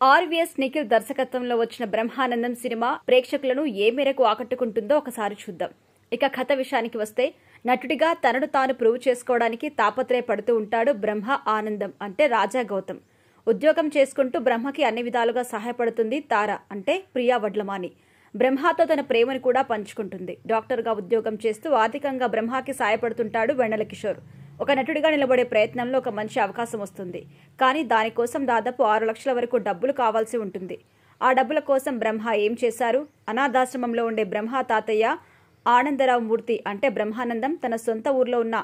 RVS Nikhil దర్శకత్వంలో వచ్చిన Brahmanandam cinema ప్రేక్షకులను ఏ మేరకు ఆకట్టుకుంటుందో ఒకసారి చూద్దాం. ఇక కథ విషయానికి వస్తే, నటుడిగా తనను తాను ప్రూవ్ చేసుకోవడానికి తాపత్రయపడుతూ ఉంటాడు బ్రహ్మ ఆనందం అంటే రాజా గౌతమ్. ఉద్యోగం చేసుకుంటూ బ్రహ్మకి అన్ని విధాలుగా సహాయపడుతుంది తార అంటే ప్రియా వడ్లమాని. బ్రహ్మతో తన ప్రేమను కూడా పంచుకుంటుంది. డాక్టర్గా ఉద్యోగం చేస్తూ ఆర్థికంగా బ్రహ్మకి సాయపడుతుంటాడు వెన్నెల కిషోర్. ఒక నటుడిగా నిలబడే ప్రయత్నంలో ఒక మంచి అవకాశం వస్తుంది. కానీ దానికోసం దాదాపు 6 లక్షల వరకు డబ్బులు కావాల్సి ఉంటుంది. ఆ డబ్బుల కోసం బ్రహ్మ ఏం చేశారు? అనాథాశ్రమంలో ఉండే బ్రహ్మ తాతయ్య ఆనందరావు మూర్తి అంటే బ్రహ్మానందం తన సొంత ఊర్లో ఉన్న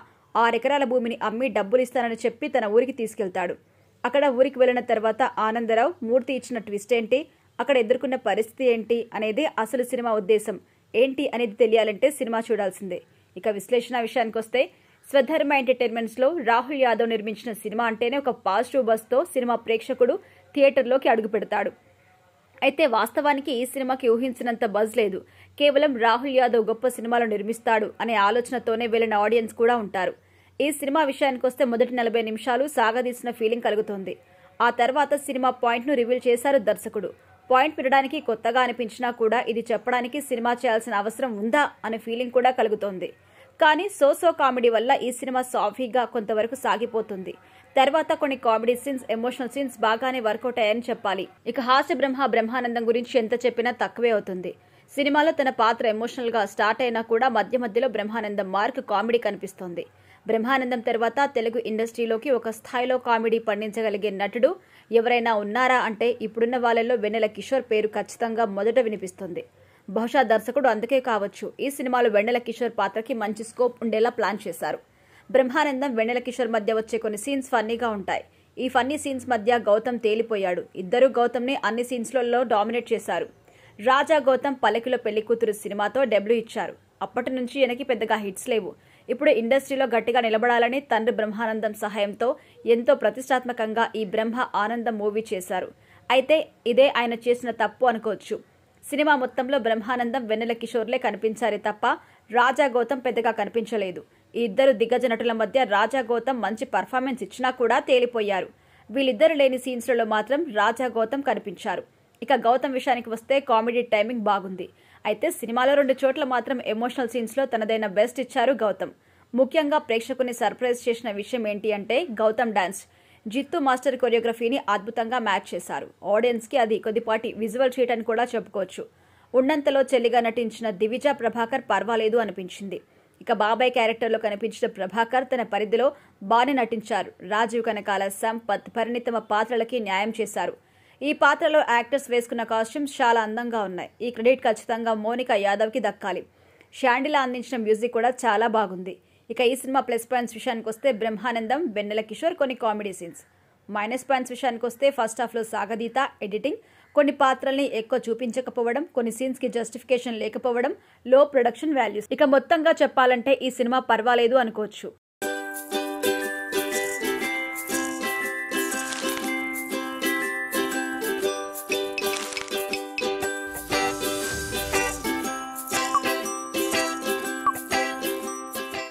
6 ఎకరాల భూమిని అమ్మి డబ్బులు ఇస్తానని చెప్పి తన ఊరికి తీసుకెళ్తాడు. అక్కడ ఊరికి వెళ్లిన తర్వాత ఆనందరావు మూర్తి ఇచ్చిన ట్విస్ట్ ఏంటి, అక్కడ ఎదుర్కొన్న పరిస్థితి ఏంటి అనేది అసలు సినిమా ఉద్దేశం ఏంటి అనేది తెలియాలంటే సినిమా చూడాల్సిందే. ఇక విశ్లేషణ విషయానికి వస్తే, స్వధర్మ ఎంటర్టైన్మెంట్స్ లో రాహుల్ యాదవ్ నిర్మించిన సినిమా అంటేనే ఒక పాజిటివ్ బస్ తో సినిమా ప్రేక్షకుడు థియేటర్లోకి అడుగు పెడతాడు. అయితే వాస్తవానికి ఈ సినిమాకి ఊహించినంత బజ్ లేదు. కేవలం రాహుల్ యాదవ్ గొప్ప సినిమాలు నిర్మిస్తాడు అనే ఆలోచనతోనే వెళ్లిన ఆడియన్స్ కూడా ఉంటారు. ఈ సినిమా విషయానికి వస్తే మొదటి 40 నిమిషాలు సాగదీసిన ఫీలింగ్ కలుగుతోంది. ఆ తర్వాత సినిమా పాయింట్ ను రివీల్ చేశారు దర్శకుడు. పాయింట్ వినడానికి కొత్తగా అనిపించినా కూడా ఇది చెప్పడానికి సినిమా చేయాల్సిన అవసరం ఉందా అనే ఫీలింగ్ కూడా కలుగుతోంది. కానీ సో కామెడీ వల్ల ఈ సినిమా సాఫీగా కొంతవరకు సాగిపోతుంది. తర్వాత కొన్ని కామెడీ సీన్స్, ఎమోషనల్ సీన్స్ బాగానే వర్కౌట్ అయ్యాయని చెప్పాలి. ఇక హాస్య బ్రహ్మానందం గురించి ఎంత చెప్పినా తక్కువే అవుతుంది. సినిమాలో తన పాత్ర ఎమోషనల్ గా స్టార్ట్ అయినా కూడా మధ్య మధ్యలో బ్రహ్మానందం మార్క్ కామెడీ కనిపిస్తోంది. బ్రహ్మానందం తర్వాత తెలుగు ఇండస్ట్రీలోకి ఒక స్థాయిలో కామెడీ పండించగలిగే నటుడు ఎవరైనా ఉన్నారా అంటే ఇప్పుడున్న వాళ్ళల్లో వెన్నెల కిషోర్ పేరు ఖచ్చితంగా మొదట వినిపిస్తుంది. బహుశా దర్శకుడు అందుకే కావచ్చు ఈ సినిమాలో వెన్నెల కిషోర్ పాత్రకి మంచి స్కోప్ ఉండేలా ప్లాన్ చేశారు. బ్రహ్మానందం వెన్నెల కిషోర్ మధ్య వచ్చే కొన్ని సీన్స్ ఫన్నీగా ఉంటాయి. ఈ ఫన్నీ సీన్స్ మధ్య గౌతమ్ తేలిపోయాడు. ఇద్దరు గౌతమ్ని అన్ని సీన్స్లలో డామినేట్ చేశారు. రాజా గౌతమ్ పల్లకిలో పెళ్లి కూతురు సినిమాతో డెబ్యూ ఇచ్చారు. అప్పటి నుంచి ఈయనకి పెద్దగా హిట్స్ లేవు. ఇప్పుడు ఇండస్ట్రీలో గట్టిగా నిలబడాలని తండ్రి బ్రహ్మానందం సహాయంతో ఎంతో ప్రతిష్టాత్మకంగా ఈ బ్రహ్మ ఆనందం మూవీ చేశారు. అయితే ఇదే ఆయన చేసిన తప్పు అనుకోవచ్చు. సినిమా మొత్తంలో బ్రహ్మానందం వెన్నెల కిషోర్లే కనిపించారే తప్ప రాజా గౌతమ్ పెద్దగా కనిపించలేదు. ఈ ఇద్దరు దిగ్గజ నటుల మధ్య రాజా గౌతమ్ మంచి పర్ఫార్మెన్స్ ఇచ్చినా కూడా తేలిపోయారు. వీళ్ళిద్దరు లేని సీన్స్లలో మాత్రం రాజా గౌతమ్ కనిపించారు. ఇక గౌతమ్ విషయానికి వస్తే కామెడీ టైమింగ్ బాగుంది. అయితే సినిమాలో 2 చోట్ల మాత్రం ఎమోషనల్ సీన్స్ లో తనదైన బెస్ట్ ఇచ్చారు గౌతమ్. ముఖ్యంగా ప్రేక్షకుని సర్ప్రైజ్ చేసిన విషయం ఏంటి అంటే గౌతమ్ డాన్స్. జిత్తు మాస్టర్ కొరియోగ్రఫీని అద్భుతంగా మ్యాచ్ చేశారు. ఆడియన్స్ కి అది కొద్దిపాటి విజువల్ ట్రీట్ అని కూడా చెప్పుకోవచ్చు. ఉన్నంతలో చెల్లిగా నటించిన దివిజ ప్రభాకర్ పర్వాలేదు అనిపించింది. ఇక బాబాయ్ క్యారెక్టర్లో కనిపించిన ప్రభాకర్ తన పరిధిలో బాగానే నటించారు. రాజీవ్ కనకాల, సంపత్, పరిణితమ పాత్రలకి న్యాయం చేశారు. ఈ పాత్రలో యాక్టర్స్ వేసుకున్న కాస్ట్యూమ్స్ చాలా అందంగా ఉన్నాయి. ఈ క్రెడిట్ ఖచ్చితంగా మోనికా యాదవ్ కి దక్కాలి. షాండిలా అందించిన మ్యూజిక్ కూడా చాలా బాగుంది. ఇక ఈ సినిమా ప్లస్ పాయింట్స్ విషయానికి వస్తే బ్రహ్మానందం, వెన్నెల కిషోర్ కొన్ని కామెడీ సీన్స్. మైనస్ పాయింట్స్ విషయానికి వస్తే ఫస్ట్ హాఫ్ లో సాగదీత, ఎడిటింగ్, కొన్ని పాత్రల్ని ఎక్కువ చూపించకపోవడం, కొన్ని సీన్స్ కి జస్టిఫికేషన్ లేకపోవడం, లో ప్రొడక్షన్ వాల్యూస్. ఇక మొత్తంగా చెప్పాలంటే ఈ సినిమా పర్వాలేదు అనుకోవచ్చు.